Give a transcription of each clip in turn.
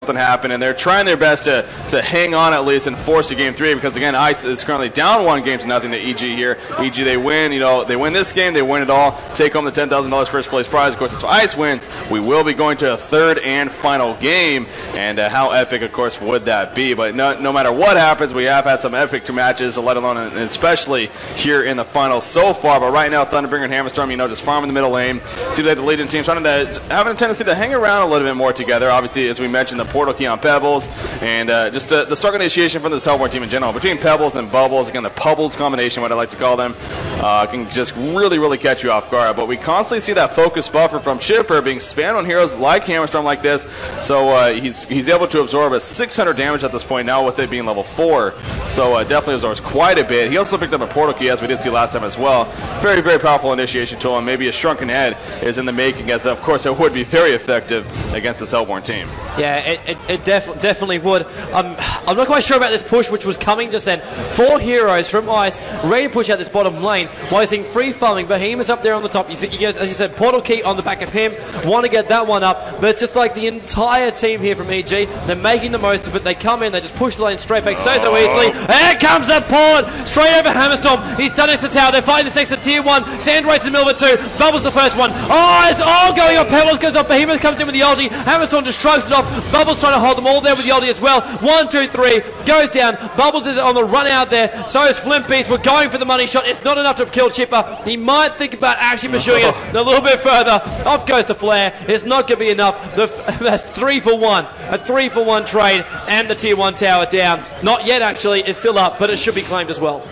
something happen, and they're trying their best to hang on at least and force a game 3 because, again, Ice is currently down 1-0 to EG here. EG, they win. They win this game. They win it all. Take home the $10,000 first place prize. Of course, if Ice wins, we will be going to a third and final game, and how epic, of course, would that be? But no matter what happens, we have had some epic matches, let alone and especially here in the finals so far. But right now, Thunderbringer and Hammerstorm, just farming the middle lane. Seems like the Legion team's having a tendency to hang around a little bit more together. Obviously, as we mentioned, the portal key on Pebbles, and just the strong initiation from the Hellborn team in general. Between Pebbles and Bubbles, again, the Pubbles combination, what I like to call them, can just really catch you off guard. But we constantly see that focus buffer from Chipper being spammed on heroes like Hammerstorm like this, so he's able to absorb a 600 damage at this point now with it being level 4, so definitely absorbs quite a bit. He also picked up a portal key, as we did see last time as well. Very powerful initiation tool, and maybe a Shrunken Head is in the making, as of course it would be very effective against this Hellborn team. Yeah, it definitely would. I'm not quite sure about this push which was coming just then. 4 heroes from Ice ready to push out this bottom lane while he's seeing free farming. Behemoth's up there on the top. You get, as you said, portal key on the back of him. Want to get that one up, but just like the entire team here from EG, they're making the most of it. They come in, they just push the lane straight back so easily. Here comes the port straight over Hammerstorm. He's done next to tower. They're fighting this next to tier 1. Sandrate's in the middle of it too. Bubbles the first one. Oh, it's all going on. Pebbles goes up. Behemoth comes in with the ulti. Hammerstorm just shrugs it off. Bubbles trying to hold them all there with the ulti as well. 1, 2, 3 goes down. Bubbles is on the run out there. So is Flint Beast. We're going for the money shot. It's not enough to kill Chipper. He might think about actually pursuing it a little bit further. Off goes the flare. It's not going to be enough. That's 3 for 1. A 3 for 1 trade, and the tier 1 tower down. Not yet, actually. It's still up, but it should be claimed as well.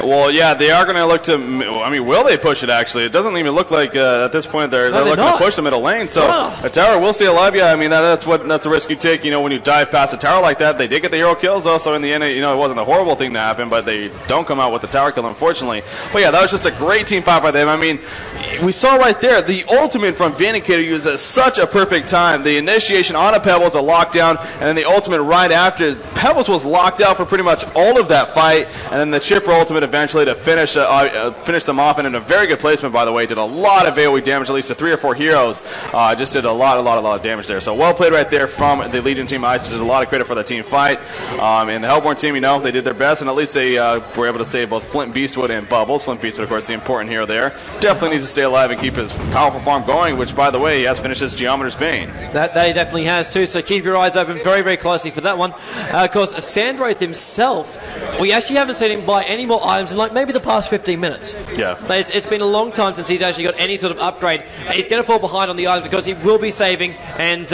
Well, yeah, they are going to look to. I mean, will they push it? Actually, it doesn't even look like at this point they're looking to push the middle lane. So a tower will stay alive. Yeah, I mean that's a risk you take. When you dive past a tower like that, they did get the hero kills though. So in the end, it wasn't a horrible thing to happen, but they don't come out with the tower kill, unfortunately. But yeah, that was just a great team fight by them. I mean, we saw right there the ultimate from Vindicator used at such a perfect time. The initiation on a Pebbles, a lockdown, and then the ultimate right after. Pebbles was locked out for pretty much all of that fight, and then the Chipper ultimate eventually to finish them off, and in a very good placement, by the way. Did a lot of AoE damage, at least to 3 or 4 heroes. Just did a lot of damage there. So well played right there from the Legion team. Ice did a lot of credit for the team fight. And the Hellborn team, they did their best, and at least they were able to save both Flint Beastwood and Bubbles. Flint Beastwood, of course, the important hero there. Definitely needs to stay alive and keep his powerful farm going, which, by the way, he has finished his Geometer's Bane. That he definitely has too, so keep your eyes open very closely for that one. Of course, Sandrate himself, we actually haven't seen him buy any more items in maybe the past 15 minutes. Yeah. It's been a long time since he's actually got any sort of upgrade. He's going to fall behind on the items because he will be saving, and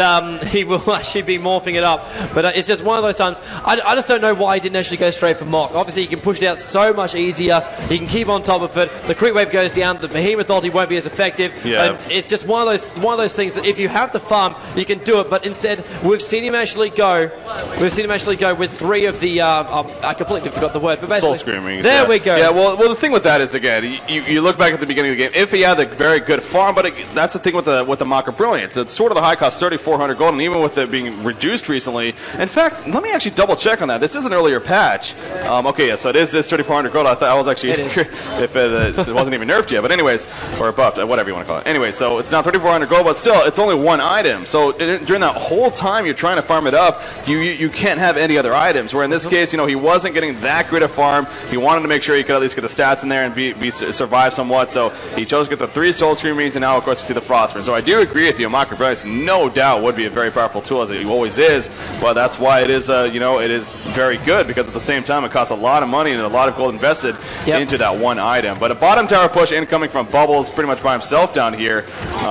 he will actually be morphing it up. But it's just one of those times. I just don't know why he didn't actually go straight for Mock. Obviously, he can push it out so much easier. He can keep on top of it. The crit wave goes down. The Behemoth ulti won't be as effective. Yeah. And it's just one of those things that if you have the farm, you can do it. But instead, we've seen him actually go with 3 of the. I completely forgot the word. But basically, Soul Screaming. There we go. Yeah. Well, the thing with that is, again, you look back at the beginning of the game. If he had a very good farm, but that's the thing with the Mocker Brilliance. It's sort of the high cost, 3,400 gold, and even with it being reduced recently. In fact, let me actually double check on that. This is an earlier patch. Okay, yeah, so it is 3,400 gold. I thought I was actually if it wasn't even nerfed yet, but anyways, or buffed, whatever you want to call it. Anyway, so it's now 3,400 gold, but still, it's only 1 item. So during that whole time you're trying to farm it up, you can't have any other items. Where in this case, he wasn't getting that great a farm. He wanted to make sure he could at least get the stats in there and survive somewhat. So he chose to get the 3 Soul Screamings, and now, of course, we see the Frostburn. So I do agree with you. Mocker Brilliance, no doubt, would be a very powerful tool, as it always is. But that's why it is, it is very good, because at the same time, it costs a lot of money and a lot of gold invested into that 1 item. But a bottom tower push incoming from Bubbles, pretty much by himself down here,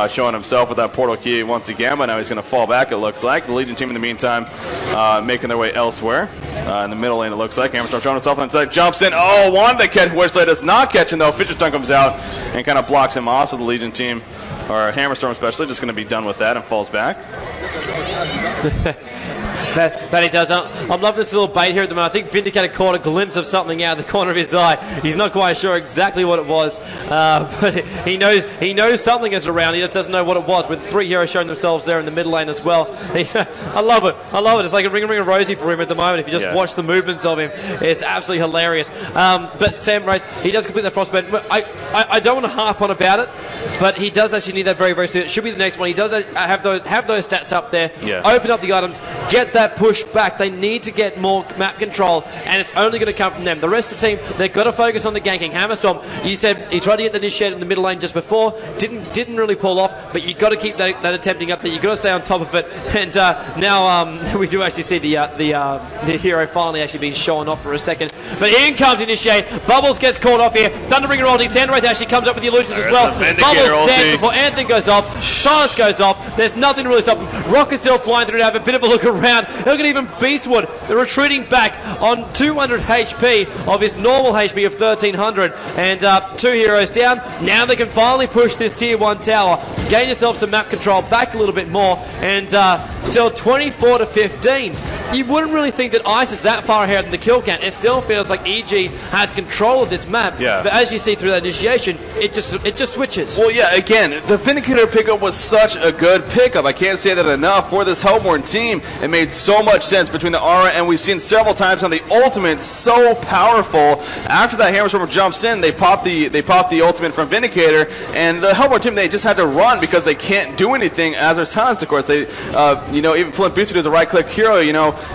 showing himself with that portal key once again. But now he's going to fall back, it looks like. The Legion team, in the meantime, making their way elsewhere. In the middle lane, it looks like. Hammerstorm showing himself on the side, jumps in. Oh, wanted to catch Witchblade, does not catch him, though. Fidget Stun comes out and kind of blocks him off. So the Legion team, or Hammerstorm especially, just going to be done with that and falls back. that he does. I'm loving this little bait here at the moment. I think Vindicator caught a glimpse of something out of the corner of his eye. He's not quite sure exactly what it was, but he knows something is around. He just doesn't know what it was, with 3 heroes showing themselves there in the mid lane as well. I love it. It's like a ring of rosy for him at the moment. If you just watch the movements of him, it's absolutely hilarious. But Sam Wraith, he does complete that frostbite. I don't want to harp on about it, but he does actually need that very, very soon. It should be the next one. He does have those stats up there. Open up the items, get that push back. They need to get more map control, and it's only going to come from them. The rest of the team, they've got to focus on the ganking. Hammerstorm, you said he tried to get the initiate in the middle lane just before, didn't really pull off, but you've got to keep that attempting up there. You've got to stay on top of it. And now we do actually see the hero finally actually being shown off for a second. But in comes initiate. Bubbles gets caught off here. Thunderbringer ulti. Sandwraith actually comes up with the illusions as well. Bubbles dead before anything goes off. Silence goes off. There's nothing to really stop him. Rock is still flying through to have a bit of a look around. Look at even Beastwood retreating back on 200 HP of his normal HP of 1300. And 2 heroes down. Now they can finally push this tier 1 tower. Gain yourself some map control back a little bit more. And still 24 to 15. You wouldn't really think that Ice is that far ahead in the kill count. It still feels like EG has control of this map. But as you see through that initiation, it just switches. Well, yeah, again, the Vindicator pickup was such a good pickup. I can't say that enough for this Hellborn team. It made so much sense between the aura, and we've seen several times on the ultimate, so powerful. After that Hammerstormer jumps in, they pop the ultimate from Vindicator, and the Hellborn team, they just had to run because they can't do anything as they're silenced, of course. They, even Flint Booster is a right-click hero,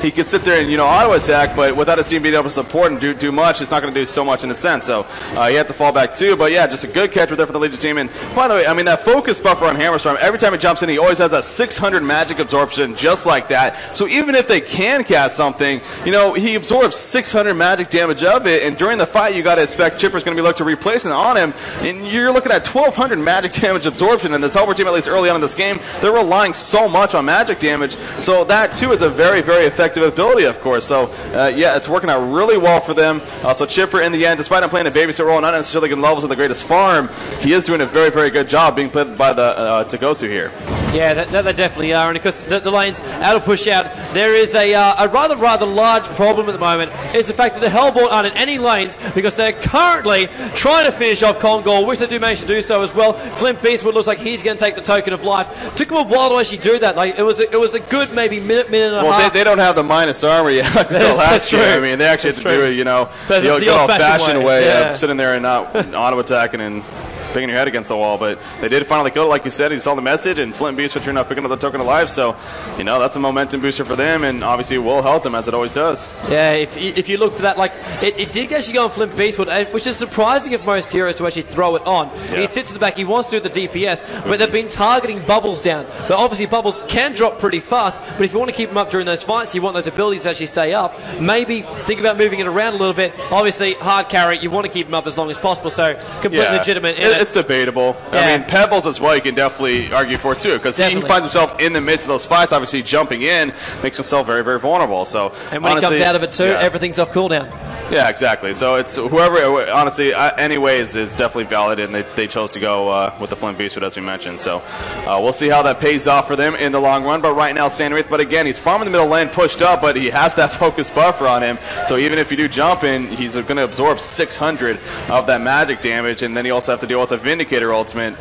he could sit there and, auto attack, but without his team being able to support and do much, it's not going to do so much in a sense. So he had to fall back too. But yeah, just a good catch there for the Legion team. And by the way, I mean, that focus buffer on Hammerstorm, every time he jumps in, he always has a 600 magic absorption just like that. So even if they can cast something, he absorbs 600 magic damage of it. And during the fight, you got to expect Chipper's going to be looking to replace it on him. And you're looking at 1,200 magic damage absorption. And this Hellborn team, at least early on in this game, they're relying so much on magic damage. So that too is a very, very effective ability, of course. So yeah, it's working out really well for them. So Chipper, in the end, despite him playing a babysit role, not necessarily good levels with the greatest farm, he is doing a very, very good job being played by the Togosu here. Yeah, they definitely are, and of course the lanes out of push out. There is a rather large problem at the moment. It's the fact that the Hellborn aren't in any lanes because they're currently trying to finish off Kongol, which they do manage to do so as well. Flint Beastwood looks like he's going to take the token of life. Took him a while to actually do that. Like it was a good maybe minute and a half. They don't have the minus armor yet. Like that's true. I mean, they actually have to do it, the good old-fashioned way of sitting there and not auto attacking and picking your head against the wall, but they did finally kill it, like you said. He saw the message, and Flint Beast turned out picking up the token of life, so, that's a momentum booster for them, and obviously it will help them, as it always does. Yeah, if you look for that, it did actually go on Flint Beastwood, which is surprising of most heroes to actually throw it on. Yeah. He sits in the back, he wants to do the DPS, but they've been targeting Bubbles down. But obviously Bubbles can drop pretty fast, but if you want to keep him up during those fights, you want those abilities to actually stay up, maybe think about moving it around a little bit. Obviously, hard carry, you want to keep him up as long as possible, so completely legitimate. It's debatable. Yeah. I mean, Pebbles as well, you can definitely argue for too, because he finds himself in the midst of those fights, obviously jumping in, makes himself very, very vulnerable. So, and when honestly, he comes out of it too, everything's off cooldown. Yeah, exactly. So it's whoever, honestly, anyways, is definitely valid, and they chose to go with the Flint Beastwood, as we mentioned. So we'll see how that pays off for them in the long run. But right now, Sandwraith, but again, he's farming the middle lane, pushed up, but he has that focus buffer on him. So even if you do jump in, he's going to absorb 600 of that magic damage, and then you also have to deal with a Vindicator ultimate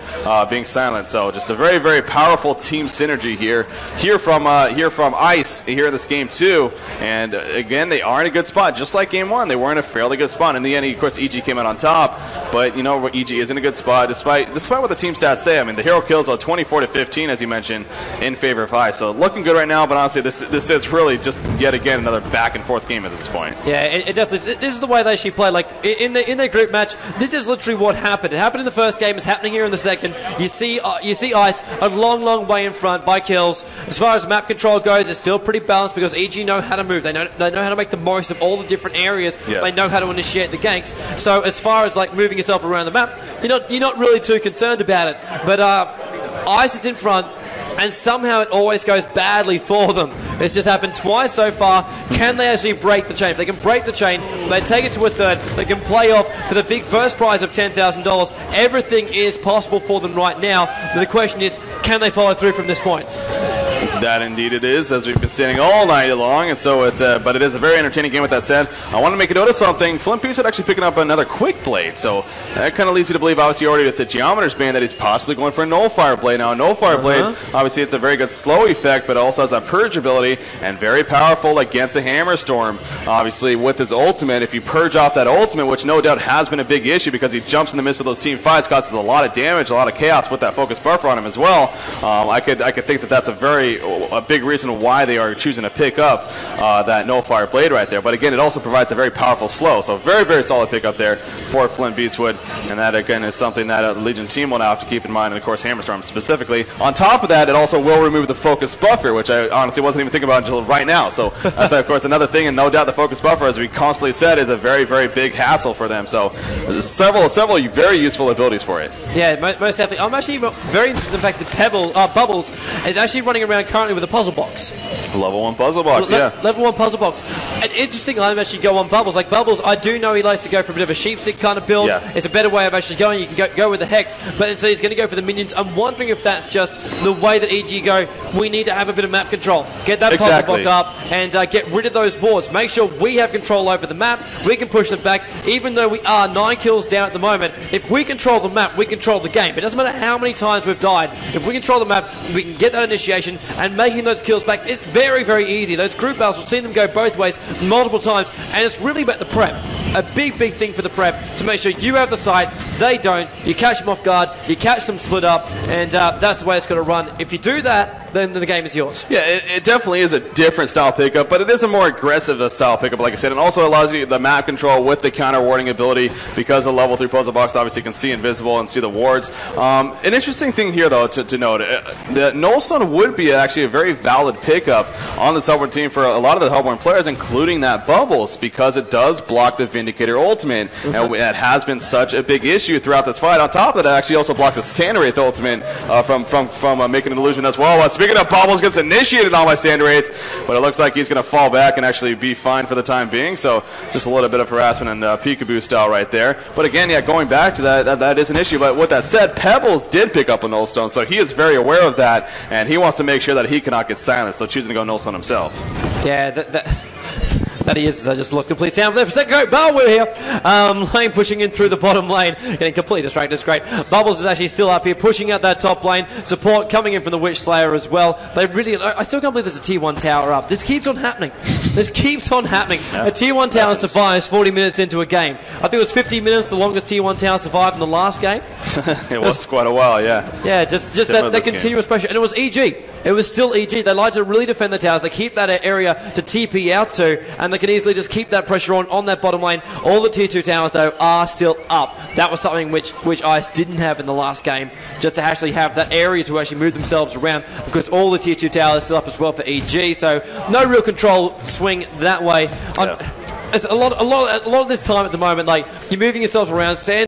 being silent. So just a very, very powerful team synergy here from Ice here in this game too. And again, they are in a good spot, just like game one. They were in a fairly good spot. In the end, of course, EG came out on top, but EG is in a good spot despite what the team stats say. I mean, the hero kills are 24 to 15, as you mentioned, in favor of Ice. So looking good right now, but honestly, this is really just yet again another back and forth game at this point. Yeah, it definitely. This is the way they actually play. Like in their group match, this is literally what happened. It happened in the first game. It's happening here in the second. You see Ice a long way in front by kills. As far as map control goes, it's still pretty balanced because EG know how to move. They know how to make the most of all the different areas. Yeah. They know how to initiate the ganks. So as far as like moving yourself around the map, you're not really too concerned about it. But Ice is in front, and somehow it always goes badly for them. It's just happened twice so far. Can they actually break the chain? If they can break the chain, they take it to a third, they can play off for the big first prize of $10,000. Everything is possible for them right now. But the question is, can they follow through from this point? That indeed it is, as we've been standing all night long, and so it's but it is a very entertaining game. With that said, I want to make a note of something. Flint Beastwood actually picking up another quick blade, so that kind of leads you to believe, obviously already with the Geometer's Bane, that he's possibly going for a Nullfire Blade. Now a Nullfire Blade, obviously it's a very good slow effect, but it also has that purge ability, and very powerful against the Hammer Storm. Obviously with his ultimate, if you purge off that ultimate, which no doubt has been a big issue because he jumps in the midst of those team fights, causes a lot of damage, a lot of chaos with that focus buffer on him as well. I could think that that's a big reason why they are choosing to pick up that Nullfire Blade right there. But again, it also provides a very powerful slow, so very, very solid pickup there for Flint Beastwood, and that again is something that the Legion team will now have to keep in mind, and of course Hammerstorm specifically. On top of that, it also will remove the focus buffer, which I honestly wasn't even thinking about until right now, so that's of course another thing, and no doubt the focus buffer, as we constantly said, is a very, very big hassle for them, so several very useful abilities for it. Yeah, most definitely. I'm actually very interested in the fact that Bubbles is actually running around currently with a puzzle box. Level 1 puzzle box, yeah. Level 1 puzzle box. An interesting item actually go on Bubbles. Like Bubbles, I do know he likes to go for a bit of a sheepstick kind of build. Yeah. It's a better way of actually going. You can go with the Hex, but instead he's going to go for the minions. I'm wondering if that's just the way that EG go. We need to have a bit of map control. Get that puzzle block up and get rid of those boards. Make sure we have control over the map. We can push them back. Even though we are 9 kills down at the moment, if we control the map, we control the game. It doesn't matter how many times we've died. If we control the map, we can get that initiation, and making those kills back is very, very easy. Those group battles, we've seen them go both ways multiple times, and it's really about the prep. A big, big thing for the prep to make sure you have the sight, they don't. You catch them off guard, you catch them split up, and that's the way it's going to run. If you do that, then the game is yours. Yeah, it definitely is a different style pickup, but it is a more aggressive style pickup, like I said, and also allows you the map control with the counter warding ability because of level 3 puzzle box. Obviously, you can see invisible and see the wards. An interesting thing here, though, to note, the Nullstone would be actually a very valid pickup on the Hellborn team for a lot of the Hellborn players, including that Bubbles, because it does block the Vindicator ultimate, and that has been such a big issue throughout this fight. On top of that, it actually also blocks a Sandwraith ultimate from making an illusion as well. Speaking of, Bubbles gets initiated on by Sandwraith, but it looks like he's going to fall back and actually be fine for the time being, so just a little bit of harassment and peekaboo style right there. But again, yeah, going back to that is an issue. But with that said, Pebbles did pick up a Nullstone, so he is very aware of that, and he wants to make sure that he cannot get silenced, so choosing to go Nullstone himself. Yeah, that he is. I just lost complete sound there for a second. Go, Barwood here. Lane pushing in through the bottom lane. Getting completely distracted. It's great. Bubbles is actually still up here, pushing out that top lane. Support coming in from the Witch Slayer as well. I still can't believe there's a Tier 1 tower up. This keeps on happening. This keeps on happening. Yeah, a Tier 1 tower survives 40 minutes into a game. I think it was 50 minutes, the longest Tier 1 tower survived in the last game. It was quite a while, yeah. Yeah, just that continuous pressure. And it was EG. It was still EG. They like to really defend the towers. They keep that area to TP out to, and they can easily just keep that pressure on that bottom lane. All the Tier 2 towers, though, are still up. That was something which ICE didn't have in the last game, just to actually have that area to actually move themselves around, because all the Tier 2 towers are still up as well for EG, so no real control swing that way. Yeah. It's a lot of this time at the moment, like, you're moving yourself around,